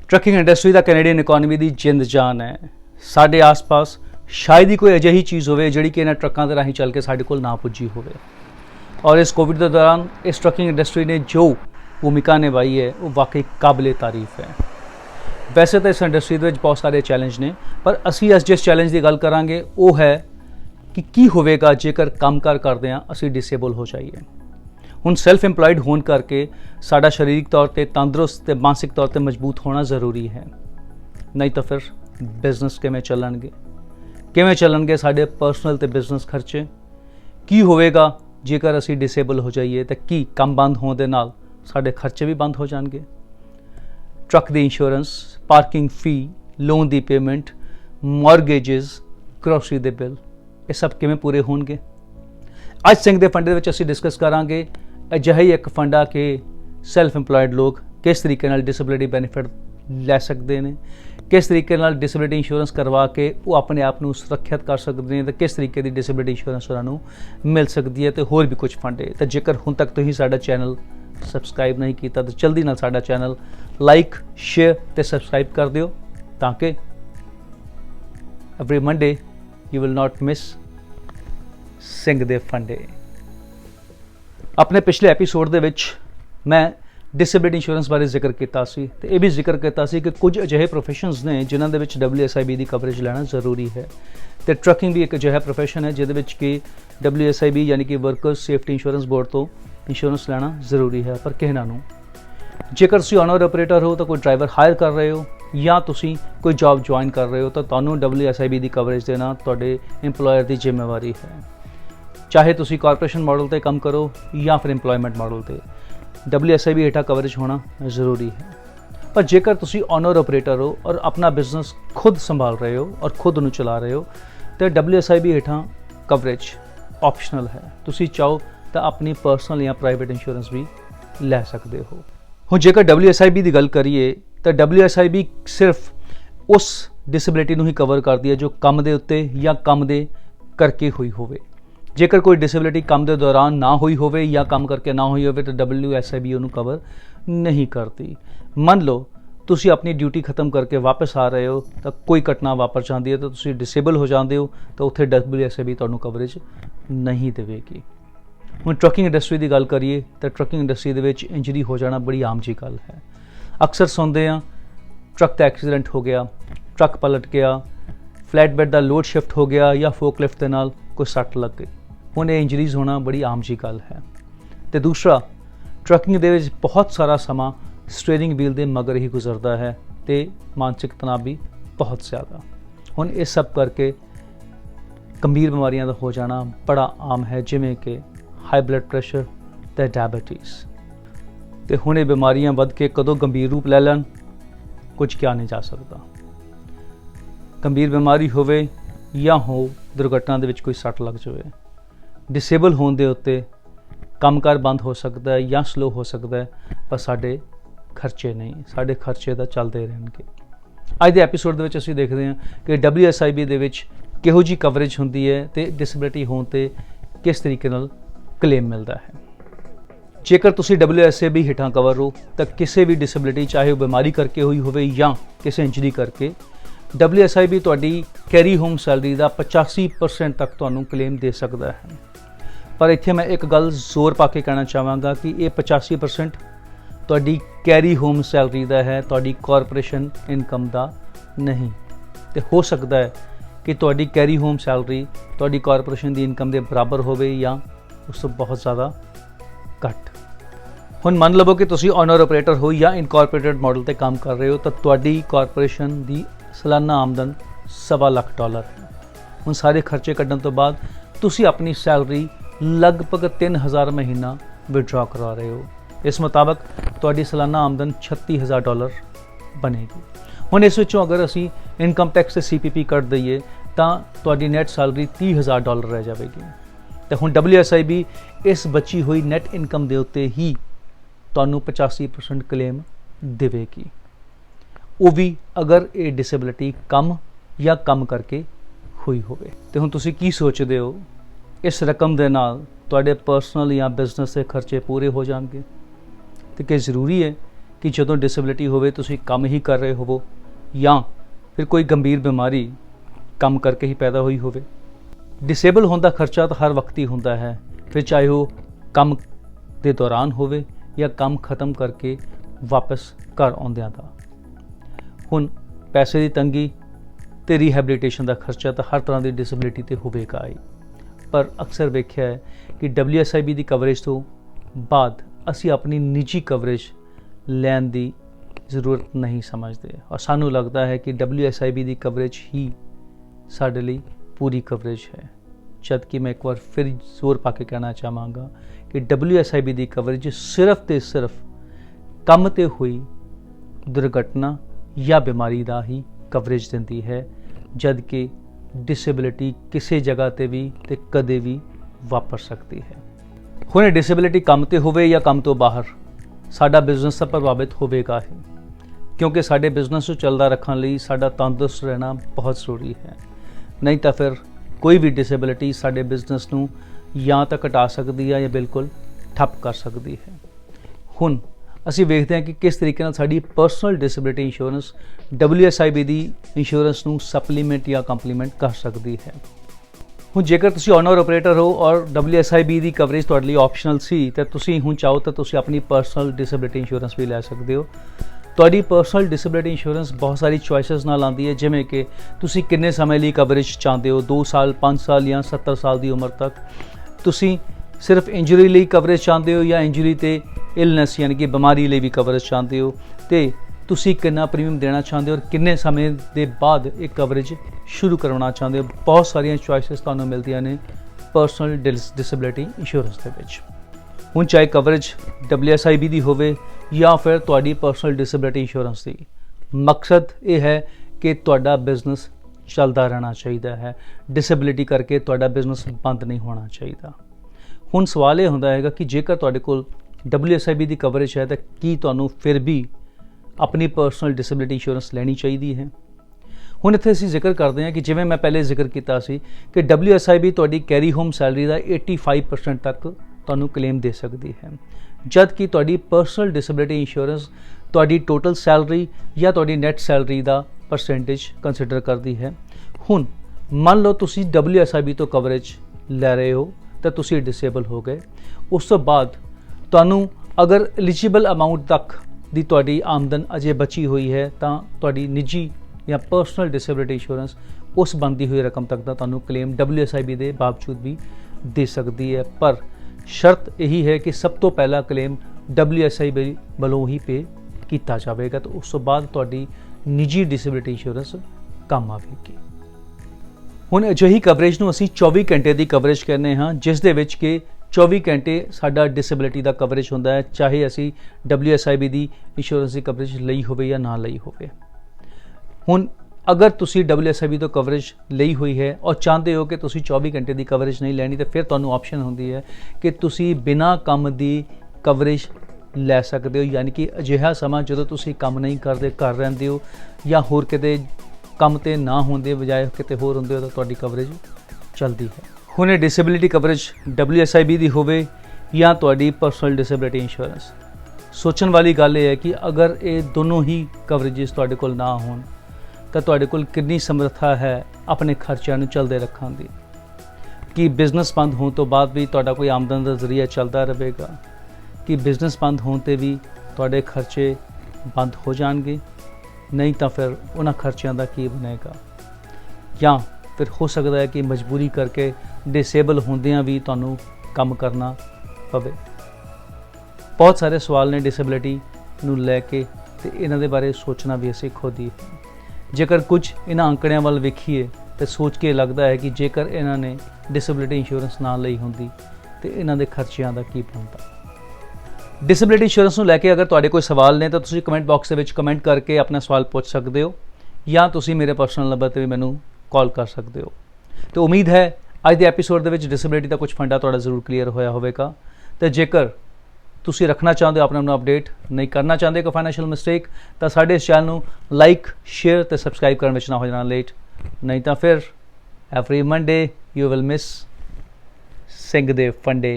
Trucking industry का Canadian economy की जिंद जान है। साढ़े आस पास शायद ही कोई अजिही चीज़ होवे जिहड़ी कि इन्हां ट्रकों के राही चल के साढ़े कोल ना पुजी होवे। और इस कोविड के दौरान इस ट्रकिंग इंडस्ट्री ने जो भूमिका निभाई है वो वाकई काबिले तारीफ है। वैसे तो इस इंडस्ट्री के बहुत सारे चैलेंज ने, पर असी अज जिस चैलेंज की गल करांगे वो है कि की होवेगा जेकर कामकार करदे आ असी डिसेबल हो जाइए। हुण सैल्फ इंपलॉयड होने करके साडा शारीरिक तौर पर तंदुरुस्त ते मानसिक तौर पर मजबूत होना ज़रूरी है, नहीं तो फिर बिजनेस किवें चलणगे साडे पर्सनल ते बिजनेस खर्चे। की होवेगा जेकर असी डिसेबल हो जाइए तो की काम बंद होने दे नाल साडे खर्चे भी बंद हो जाएंगे। ट्रक दी इंश्योरेंस, पार्किंग फी, लोन दी पेमेंट, मॉर्गेजेस, ग्रोसरी दे बिल, ये सब किवें पूरे होणगे। अज सिंह दे फंडे विच असी डिस्कस करांगे अजिहा ही एक फंड आ कि सैल्फ इंपलॉयड लोग किस तरीके नाल डिसेबिलिटी बेनीफिट लै सकते हैं, किस तरीके नाल डिसेबिलिटी इंश्योरेंस करवा के वो अपने आप को सुरक्षित कर सकते हैं, तो किस तरीके की डिसेबिलिटी इंश्योरेंस उन्होंने मिल सकती है, तो होर भी कुछ फंड है। तो जेकर हुण तक तुसीं साडा चैनल सबसक्राइब नहीं किया तो जल्दी नाल साडा चैनल लाइक, शेयर ते सबसक्राइब कर दिओ ताकि every Monday you will not miss Singh दे फंडे। अपने पिछले एपीसोड दे विच मैं डिसेबिलिटी इंश्योरेंस बारे जिक्र किया सी, ते यह भी जिक्र किया सी कि कुछ अजिहे प्रोफेशनस ने जिन्हां दे विच WSIB की कवरेज लेना जरूरी है। तो ट्रकिंग भी एक अजिहा प्रोफेशन है जिहदे विच कि WSIB यानी कि वर्कर्स सेफ्टी इंश्योरेंस बोर्ड तो इंश्योरेंस लेना जरूरी है। पर किहना नूं जेकर तुसीं ऑनर ऑपरेटर हो, तो कोई ड्राइवर हायर कर रहे हो या तुसीं कोई जॉब ज्वाइन कर रहे हो, तो तुहानूं WSIB की कवरेज देना तुहाडे इंपलॉयर की जिम्मेवारी है। चाहे तुसीं कॉरपोरेशन मॉडल पर काम करो या फिर इंपलॉयमेंट मॉडल पर, WSIB हेठा कवरेज होना ज़रूरी है। पर जेकर तुसीं ऑनर ऑपरेटर हो और अपना बिजनेस खुद संभाल रहे हो और खुद उन्हें चला रहे हो, तो WSIB हेठा कवरेज ऑप्शनल है। तुसीं चाहो तो अपनी पर्सनल या प्राइवेट इंश्योरेंस भी लै सकते हो। हुण जेकर WSIB की गल करिए तो WSIB सिर्फ उस डिसेबिलिटी ही कवर करती है जो काम के उत्ते या काम दे करके हुई होवे। जेकर कोई डिसेबिलिटी काम के दौरान ना हुई होवे या काम करके ना हुई होवे तो WSIB उन्हें कवर नहीं करती। मान लो तुसी अपनी ड्यूटी खत्म करके वापस आ रहे हो, तो कोई घटना वापर जाती है तो तुसी डिसेबल हो जाते हो, तो उत्थे WSIB तुहानूं कवरेज नहीं देवेगी। हुण ट्रकिंग इंडस्ट्री की गल करिए तो ट्रकिंग इंडस्ट्री दे विच इंजरी हो जाना बड़ी आम जी गल है। अक्सर सुनते हैं ट्रक का एक्सीडेंट हो गया, ट्रक पलट गया, फ्लैट बेड का लोड शिफ्ट हो गया या फोकलिफ्ट के नाल कोई सट लग गई। हुण ये इंजरीज होना बड़ी आम जी गल है। तो दूसरा, ट्रकिंग दे विच बहुत सारा समा स्टीयरिंग व्हील के मगर ही गुजरता है, तो मानसिक तनाव भी बहुत ज़्यादा। हुण इस सब करके गंभीर बीमारियां का हो जाना बड़ा आम है, जिमें कि हाई ब्लड प्रेशर ते डायबिटीज़। तो हुण ये बीमारियां वध के कदों गंभीर रूप ले लैन कुछ क्या नहीं जा सकता। गंभीर बीमारी होवे या हो दुर्घटना दे विच कोई सट लग जाए, डिसेबल होने दे उत्ते कामकार बंद हो सकता है या स्लो हो सकता है, पर साढ़े खर्चे नहीं, साढ़े खर्चे तो चलते रहेंगे। अज के एपीसोड में असीं देखते हैं कि WSIB दे विच किहो जी कवरेज होंदी है, तो डिसेबिलिटी होने ते किस तरीके नाल क्लेम मिलता है। जेकर तुसीं WSIB हेठां कवर हो तो किसी भी डिसेबिलिटी, चाहे वो बीमारी करके हुई होवे या किसी इंजरी करके, WSIB तुहाडी कैरी होम सैलरी का 85% तक तुहानूं क्लेम दे सकता है। पर इत्थे मैं एक गल जोर पा के कहना चाहांगा कि ये 85% तुहाडी कैरी होम सैलरी का है, तुहाडी कॉरपोरेशन इनकम का नहीं। तो हो सकता है कि तुहाडी कैरी होम सैलरी तुहाडी कॉरपोरेशन की इनकम के बराबर होवे या उस तो बहुत ज़्यादा घट। हुण मन लवो कि तुसीं ऑनर ऑपरेटर हो या इनकॉर्पोरेटेड मॉडल पर काम कर रहे हो, तो तुहाडी कॉरपोरेशन की सालाना आमदन $1.25 है। हुण सारे खर्चे कड्ढण तो बाद तुसीं अपनी सैलरी लगभग 3000 महीना विड्रॉ करवा रहे हो। इस मुताबिक तुहाडी सालाना आमदन $36,000 बनेगी। हुण इस विचों अगर असीं इनकम टैक्स से CPP कट दईए तो तुहाडी नैट सैलरी $30,000 रह जाएगी। तो हुण WSIB इस बची हुई नैट इनकम के उत्ते ही तुहानूं 85% क्लेम देवेगी, वो भी अगर ये डिसेबिलिटी कम या कम करके हुई होवे। तो हुण तुसीं की सोचते हो, इस रकम दे नाल तुहाडे पर्सनल या बिजनेस के खर्चे पूरे हो जाएंगे? तो क्या ज़रूरी है कि जदों डिसेबिलिटी होवे तुसीं काम ही कर रहे होवो या फिर कोई गंभीर बीमारी काम करके ही पैदा हुई होवे। डिसेबल होने का खर्चा तो हर वक्त ही होंदा है, फिर चाहे वो काम के दौरान होवे या काम खत्म करके वापस घर आउंदियां दा। हुण पैसे की तंगी ते रिहैबिलिटेशन का खर्चा तो हर तरह की डिसेबिलिटी ते होवेगा ही, पर अक्सर वेख्या है कि WSIB की कवरेज तो बाद असी अपनी निजी कवरेज लैन की ज़रूरत नहीं समझते और सानू लगता है कि WSIB की कवरेज ही साडे लई पूरी कवरेज है। जबकि मैं एक बार फिर जोर पा के कहना चाहांगा कि WSIB की कवरेज सिर्फ तो सिर्फ काम ते हुई दुर्घटना या बीमारी का ही कवरेज दिंदी है, जबकि डिसेबिलिटी किसी जगह ते भी ते कदे भी वापर सकती है। हुण डिसेबिलिटी काम ते होवे या काम तो बाहर साडा बिजनेस तो प्रभावित होवेगा ही, क्योंकि साडे बिजनेस को चलदा रखने लई साडा तंदुरुस्त रहना बहुत ज़रूरी है। नहीं तो फिर कोई भी डिसेबिलिटी साडे बिजनेस नूं या तो घटा सकती है या बिल्कुल ठप कर सकती है। हुण असी वेखते हैं कि किस तरीके नाल साडी पर्सनल डिसेबिलिटी इंश्योरेंस WSIB दी इंश्योरेंस नूं सप्लीमेंट या कंप्लीमेंट कर सकती है। हुण जेकर तुसीं ओनर ऑपरेटर हो और WSIB दी कवरेज तुहाडे लई ऑप्शनल सी ते तुसीं हुण चाहो तो तुसीं अपनी पर्सनल डिसेबिलिटी इंश्योरेंस भी लै सकते हो। तुहाडी पर्सनल डिसेबिलिटी इंश्योरेंस बहुत सारी चॉइसिस नाल आती है, जिमें कि तुसीं किन्ने समय लिए कवरेज चाहते हो, 2 साल 5 साल या 70 साल की उम्र तक। तुसीं सिर्फ इंजरी लिए कवरेज चाहते हो या इंजरी ते इलनेस यानी कि बीमारी लिए भी कवरेज चाहते हो, तो तुसीं कितना प्रीमियम देना चाहते हो और किन्ने समय के बाद एक कवरेज शुरू करवाना चाहते हो। बहुत सारिया चॉइसिस तुहानूं मिलदियां ने पर्सनल डिसेबिलिटी इंश्योरेंस दे विच। हुण चाहे कवरेज WSIB दी होवे या फिर तुहाडी पर्सनल डिसेबिलिटी इंश्योरेंस दी, मकसद ये है कि तुहाडा बिजनेस चलता रहना चाहिए है, डिसेबिलिटी करके तुहाडा बिजनेस बंद नहीं होना चाहिए। हुण सवाल ये हुंदा है कि जेकर तुहाडे कोल WSIB की कवरेज है तो की तुहानूं फिर भी अपनी पर्सनल डिसेबिलिटी इंश्योरेंस लैनी चाहिए है। हुण इत्थे असीं जिक्र करते हैं कि जिवें मैं पहले जिक्र किया सी कि WSIB तुहाडी कैरी होम सैलरी का 85% तक तुहानूं क्लेम दे सकती है, जबकि तुहाडी पर्सनल डिसेबिलिटी इंश्योरेंस तुहाडी टोटल सैलरी या तुहाडी नैट सैलरी का परसेंटेज कंसिडर करती है। हुण मान लो तुसीं WSIB तो कवरेज लै रहे हो तो तुसीं डिसेबल हो गए, उस तो बाद तुहानूं अगर एलिजिबल अमाउंट तक दी तुहाडी आमदन अजे बची हुई है तो तुहाडी निजी या पर्सनल डिसेबिलिटी इंश्योरेंस उस बनती हुई रकम तक का तुहानूं क्लेम WSIB के बावजूद भी दे सकती है, पर शर्त यही है कि सब तो पहला क्लेम WSIB वालों ही पे किया जाएगा, तो उस तो बाद तुहाडी निजी डिसेबिलिटी इंश्योरेंस काम आएगी। हुण अजिही कवरेज नूं असीं 24 घंटे की कवरेज कहने हाँ, जिस दे विच कि 24 घंटे साडा डिसेबिलिटी का कवरेज होंदा है, चाहे असी WSIB की इंश्योरेंस की कवरेज लई होवे या ना लई होवे। हुण अगर तुसी WSIB तो कवरेज लई हुई है और चाहते हो कि तुसी 24 घंटे की कवरेज नहीं लैनी, तो फिर तुहानूं ऑप्शन होंदी है कि तुसी बिना काम की कवरेज लै सकते हो, यानी कि अजिहा समा जो तुसी काम नहीं करते, घर रहिंदे हो या होर किते काम ते ना होंदे बजाय किते होर हुंदे हो, तो तुहाडी कवरेज चलती है। हुण डिसेबिलिटी कवरेज WSIB की होवे या तुहाडी पर्सनल डिसेबिलिटी इंश्योरेंस, सोचण वाली गल यह है कि अगर ये दोनों ही कवरेजेस तुहाडे कोल ना होण तो तुहाडे कोल कितनी समर्था है अपने खर्चों नूं चलदे रखण दी, कि बिजनेस बंद होने तो बाद भी तुहाडा कोई आमदन का जरिया चलता रहेगा, कि बिजनेस बंद होने ते भी तुहाडे खर्चे बंद हो जाएंगे, नहीं तो फिर उन्हां खर्चों का की बनेगा, या फिर हो सकता है कि मजबूरी करके डिसेबल होंदियां भी तुहानूं काम करना पवे। बहुत सारे सवाल ने डिसेबिलिटी नूं लैके ते इन्हां दे बारे सोचना भी असीं खुद ही है। जेकर कुछ इन्हां आंकड़ियां वाल वेखीए तो सोच के लगता है कि जेकर इन्हां ने डिसेबिलिटी इंश्योरेंस ना लई हुंदी तो इन्हां दे खर्चिਆਂ ਦਾ ਕੀ बनता। डिसेबिलिटी इंश्योरेंस नूं लैके अगर तुहाडे कोई सवाल ने तो तुसीं कमेंट बॉक्स दे विच कमेंट करके अपना सवाल पूछ सकते हो, या तुसीं मेरे पर्सनल नंबर ते भी मैनूं कॉल कर सकते हो। तो उम्मीद है अज के एपीसोड दे विच डिसेबिलिटी का कुछ फंडा तुहाडा जरूर क्लीयर होया होवेगा। तो जेकर तुसीं रखना चाहते हो अपने आप अपडेट, नहीं करना चाहते कोई फाइनैशियल मिसटेक, तो साडे इस चैनल नूं लाइक शेयर तो सबसक्राइब करने विच ना हो जाना लेट, नहीं तो फिर every Monday you will miss Singh दे फंडे।